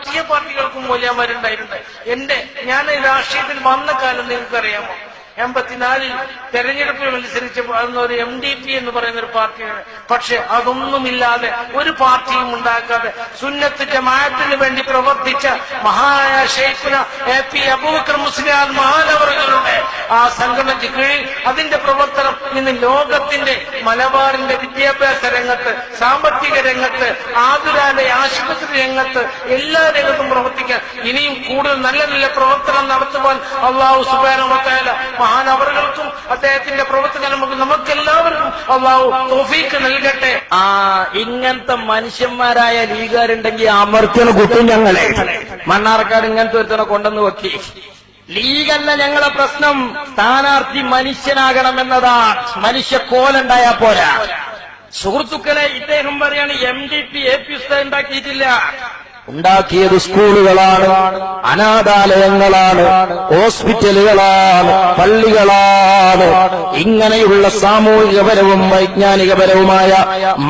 രാഷ്ട്രീയ പാർട്ടികൾക്കും മൂല്യന്മാരുണ്ടായിട്ടുണ്ട്. ഞാൻ രാഷ്ട്രീയത്തിൽ വന്ന കാലം നിങ്ങൾക്കറിയാമോ? 84 തെരഞ്ഞെടുപ്പിൽ മത്സരിച്ചപ്പോൾ അതൊരു MDP എന്ന് പറയുന്ന ഒരു പാർട്ടിയാണ്. പക്ഷെ അതൊന്നുമില്ലാതെ ഒരു പാർട്ടിയും ഉണ്ടാക്കാതെ സുന്നത്ത് ജമാഅത്തിന് വേണ്ടി പ്രവർത്തിച്ച മഹാനായ ശൈഖുന AP അബൂബക്കർ മുസ്ലിയാർ മഹാനവറുകളുടെ ആ സംഘടനയ്ക്ക് കീഴിൽ അതിന്റെ പ്രവർത്തനം ഇന്ന് ലോകത്തിന്റെ മലബാറിന്റെ വിദ്യാഭ്യാസ രംഗത്ത്, സാമ്പത്തിക രംഗത്ത്, ആതുരാലയ ആശുപത്രി രംഗത്ത്, എല്ലാ രംഗത്തും പ്രവർത്തിക്കാൻ ഇനിയും കൂടുതൽ നല്ല നല്ല പ്രവർത്തനം നടത്തുവാൻ അല്ലാഹു സുബ്ഹാനഹു വ തആല മഹാനവറുകൾക്കും അദ്ദേഹത്തിന്റെ പ്രവർത്തനം നമുക്കെല്ലാവർക്കും അല്ലാഹു തൗഫീഖ് നൽകട്ടെ. ഇങ്ങനത്തെ മനുഷ്യന്മാരായ ലീഗുകാരുണ്ടെങ്കിൽ അമർത്തിന് കുത്തും ഞങ്ങളെ. മണ്ണാർക്കാട് ഇങ്ങനത്തെ ഒരുത്തനെ കൊണ്ടെന്ന് വെക്കി. ലീഗല്ല ഞങ്ങളെ പ്രശ്നം, സ്ഥാനാർത്ഥി മനുഷ്യനാകണമെന്നതാണ്. മനുഷ്യക്കോലുണ്ടായാ പോരാ. സുഹൃത്തുക്കളെ, ഇദ്ദേഹം പറയാണ് MDP AP ഉസ്താദ് ഉണ്ടാക്കിയിട്ടില്ല. ഉണ്ടാക്കിയത് സ്കൂളുകളാണ്, അനാഥാലയങ്ങളാണ്, ഹോസ്പിറ്റലുകളാണ്, പള്ളികളാണ്. ഇങ്ങനെയുള്ള സാമൂഹികപരവും വൈജ്ഞാനികപരവുമായ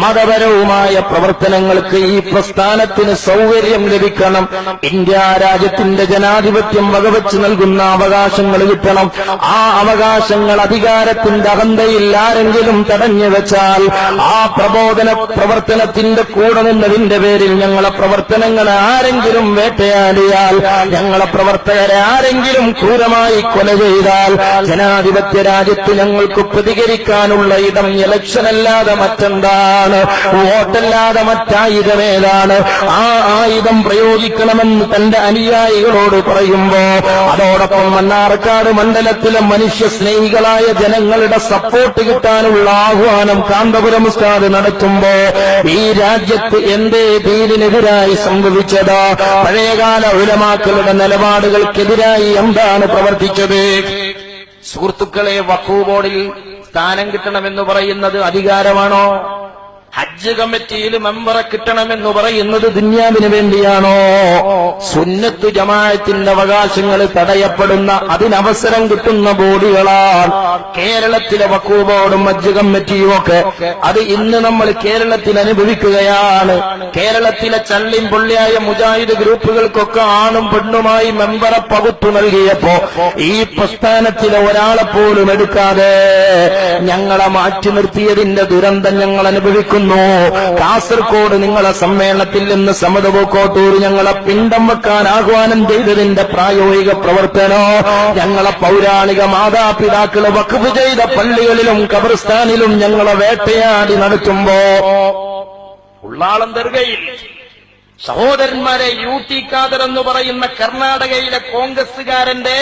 മതപരവുമായ പ്രവർത്തനങ്ങൾക്ക് ഈ പ്രസ്ഥാനത്തിന് സൗകര്യം ലഭിക്കണം. ഇന്ത്യ രാജ്യത്തിന്റെ ജനാധിപത്യം വകവെച്ച് നൽകുന്ന അവകാശങ്ങൾ കിട്ടണം. ആ അവകാശങ്ങൾ അധികാരത്തിന്റെ അഹന്തയിൽ ആരെങ്കിലും തടഞ്ഞു വെച്ചാൽ, ആ പ്രബോധന പ്രവർത്തനത്തിന്റെ കൂടെ നിന്നതിന്റെ പേരിൽ ഞങ്ങളെ പ്രവർത്തനങ്ങൾ ആരെങ്കിലും വേട്ടയാടിയാൽ, ഞങ്ങളെ പ്രവർത്തകരെ ആരെങ്കിലും ക്രൂരമായി കൊല ചെയ്താൽ, ജനാധിപത്യ രാജ്യത്ത് ഞങ്ങൾക്ക് പ്രതികരിക്കാനുള്ള ഇടം ഇലക്ഷനല്ലാതെ മറ്റെന്താണ്? വോട്ടല്ലാതെ മറ്റായുധമേതാണ്? ആ ആയുധം പ്രയോഗിക്കണമെന്ന് തന്റെ അനുയായികളോട് പറയുമ്പോ, അതോടൊപ്പം മണ്ണാർക്കാട് മണ്ഡലത്തിലെ മനുഷ്യ സ്നേഹികളായ ജനങ്ങളുടെ സപ്പോർട്ട് കിട്ടാനുള്ള ആഹ്വാനം കാന്തപുരം ഉസ്താദ് നടത്തുമ്പോ, ഈ രാജ്യത്ത് എന്തേ ദീനിനെതിരായി സംഭവിച്ചത്? പഴയകാല ഉലമാക്കളുടെ നിലപാടുകൾക്കെതിരായി എന്താണ് പ്രവർത്തിച്ചത്? സുഹൃത്തുക്കളെ, വഖഫ് ബോർഡിൽ സ്ഥാനം കിട്ടണമെന്ന് പറയുന്നത് അധികാരമാണോ? ഹജ്ജ് കമ്മിറ്റിയിൽ മെമ്പറെ കിട്ടണമെന്ന് പറയുന്നത് ദുന്യാവിന് വേണ്ടിയാണോ? സുന്നത്ത് ജമാഅത്തിന്റെ അവകാശങ്ങൾ തടയപ്പെടുന്ന, അതിനവസരം കിട്ടുന്ന ബോഡികളാണ് കേരളത്തിലെ വഖഫ് ബോർഡും ഹജ്ജ് കമ്മിറ്റിയും ഒക്കെ. അത് ഇന്ന് നമ്മൾ കേരളത്തിൽ അനുഭവിക്കുകയാണ്. കേരളത്തിലെ ചള്ളിയും പൊള്ളിയായ മുജാഹിദ് ഗ്രൂപ്പുകൾക്കൊക്കെ ആണും പെണ്ണുമായി മെമ്പറെ പകുത്തു നൽകിയപ്പോ ഈ പ്രസ്ഥാനത്തിലെ ഒരാളെ പോലും എടുക്കാതെ ഞങ്ങളെ മാറ്റി നിർത്തിയതിന്റെ ദുരന്തം ഞങ്ങൾ അനുഭവിക്കുന്നു. കാസർകോട് നിങ്ങളെ സമ്മേളനത്തിൽ നിന്ന് സമദ് കോട്ടൂർ ഞങ്ങളെ പിണ്ടം വെക്കാൻ ആഹ്വാനം ചെയ്തതിന്റെ പ്രായോഗിക പ്രവർത്തനോ, ഞങ്ങളെ പൗരാണിക മാതാപിതാക്കളെ വഖഫ് ചെയ്ത പള്ളികളിലും ഖബർസ്ഥാനിലും ഞങ്ങളെ വേട്ടയാടി നടത്തുമ്പോ ഉള്ളാളം ദർഗയിൽ സഹോദരന്മാരെ, UT ഖാദർ എന്ന് പറയുന്ന കർണാടകയിലെ കോൺഗ്രസുകാരന്റെ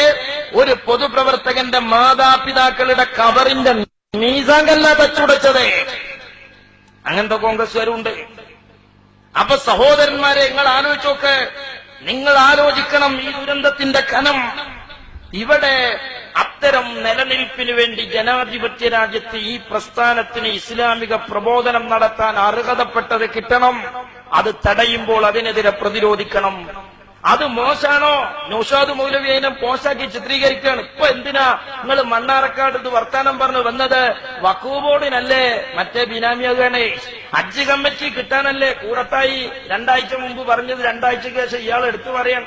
ഒരു പൊതുപ്രവർത്തകന്റെ മാതാപിതാക്കളുടെ ഖബറിന്റെ മീസാങ്കല്ല തച്ചുടച്ചത്. അങ്ങനത്തെ കോൺഗ്രസ്സുകാരുണ്ട്. അപ്പൊ സഹോദരന്മാരെ, നിങ്ങൾ ആലോചിച്ചോക്ക്. നിങ്ങൾ ആലോചിക്കണം ഈ ദുരന്തത്തിന്റെ കനം. ഇവിടെ അത്തരം നിലനിൽപ്പിന് വേണ്ടി ജനാധിപത്യ രാജ്യത്ത് ഈ പ്രസ്ഥാനത്തിന് ഇസ്ലാമിക പ്രബോധനം നടത്താൻ അർഹതപ്പെട്ടത് കിട്ടണം. അത് തടയുമ്പോൾ അതിനെതിരെ പ്രതിരോധിക്കണം. അത് മോശാണോ? നൗഷാദ് മൗലവി അതിനെ മോശാക്കി ചിത്രീകരിക്കുകയാണ്. ഇപ്പൊ എന്തിനാ നിങ്ങൾ മണ്ണാർക്കാട് ഇത് വർത്താനം പറഞ്ഞു വന്നത്? വഖഫ് ബോർഡിനല്ലേ, മറ്റേ ബിനാമിയാകണേ. ഹജ്ജ് കമ്മിറ്റി കിട്ടാനല്ലേ കൂടത്തായി 2 ആഴ്ച മുമ്പ് പറഞ്ഞത്? 2 ആഴ്ചയ്ക്ക് ശേഷം ഇയാൾ എടുത്തു പറയാൻ.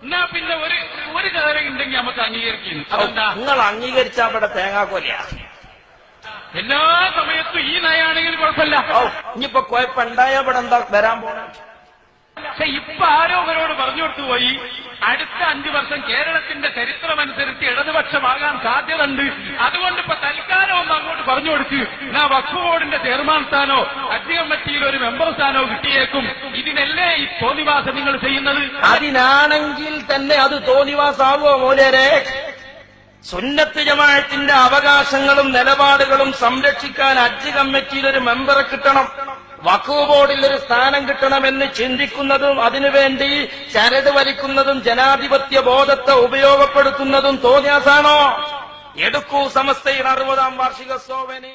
എന്നാ പിന്നെ ഒരു കാര്യം ഉണ്ടെങ്കിൽ നമുക്ക് അംഗീകരിക്കും. അതെന്താ? നിങ്ങൾ അംഗീകരിച്ചാ അവിടെ തേങ്ങാക്കൊലയാ. എല്ലാ സമയത്തും ഈ നയാണെങ്കിൽ കുഴപ്പമില്ല. ഇനിയിപ്പോ കുഴപ്പമുണ്ടായ ഇവിടെ എന്താ വരാൻ പോണ? പക്ഷെ ഇപ്പൊ ആരോ അവരോട് പറഞ്ഞു കൊടുത്തുപോയി, അടുത്ത 5 വർഷം കേരളത്തിന്റെ ചരിത്രമനുസരിച്ച് ഇടതുപക്ഷമാകാൻ സാധ്യതയുണ്ട്. അതുകൊണ്ട് ഇപ്പൊ തൽക്കാലം ഒന്ന് അങ്ങോട്ട് പറഞ്ഞു കൊടുത്ത് എന്നാ വഖഫ് ബോർഡിന്റെ ചെയർമാൻ സ്ഥാനോ ഹജ്ജ് കമ്മിറ്റിയിൽ ഒരു മെമ്പർ സ്ഥാനോ കിട്ടിയേക്കും. ഇതിനല്ലേ ഈ തോന്നിവാസം നിങ്ങൾ ചെയ്യുന്നത്? അതിനാണെങ്കിൽ തന്നെ അത് തോന്നിവാസാവോ മോലേരെ? സുന്നത്ത് ജമാഅത്തിന്റെ അവകാശങ്ങളും നിലപാടുകളും സംരക്ഷിക്കാൻ ഹജ്ജ് കമ്മിറ്റിയിൽ ഒരു മെമ്പറെ കിട്ടണം, വഖഫ് ബോർഡിൽ ഒരു സ്ഥാനം കിട്ടണമെന്ന് ചിന്തിക്കുന്നതും അതിനുവേണ്ടി ചരട് വലിക്കുന്നതും ജനാധിപത്യ ബോധത്തെ ഉപയോഗപ്പെടുത്തുന്നതും തോന്നിയാസാണോ? എടുക്കൂ സമസ്തയുടെ 60ാം വാർഷിക സോവനി.